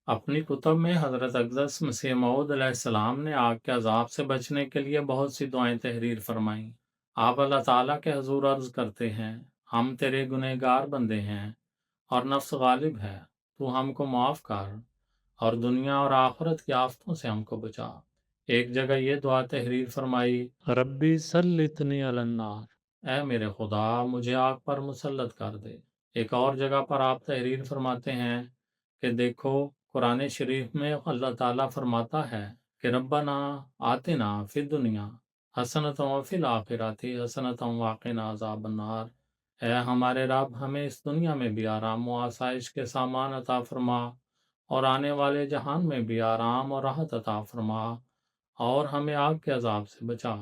اپنی کتب میں حضرت اقدس مسیح موعود علیہ السلام نے آگ کے عذاب سے بچنے کے لیے بہت سی دعائیں تحریر فرمائیں۔ آپ اللہ تعالیٰ کے حضور عرض کرتے ہیں، ہم تیرے گنہگار بندے ہیں اور نفس غالب ہے، تو ہم کو معاف کر اور دنیا اور آخرت کی آفتوں سے ہم کو بچا۔ ایک جگہ یہ دعا تحریر فرمائی، ربی سلطنی علی النار، اے میرے خدا مجھے آگ پر مسلط کر دے۔ ایک اور جگہ پر آپ تحریر فرماتے ہیں کہ دیکھو قرآن شریف میں اللہ تعالیٰ فرماتا ہے کہ ربنا آتنا فی الدنیا حسنۃ وفی الآخرۃ حسنۃ وقنا عذاب النار، اے ہمارے رب ہمیں اس دنیا میں بھی آرام و آسائش کے سامان عطا فرما اور آنے والے جہان میں بھی آرام اور راحت عطا فرما اور ہمیں آگ کے عذاب سے بچا۔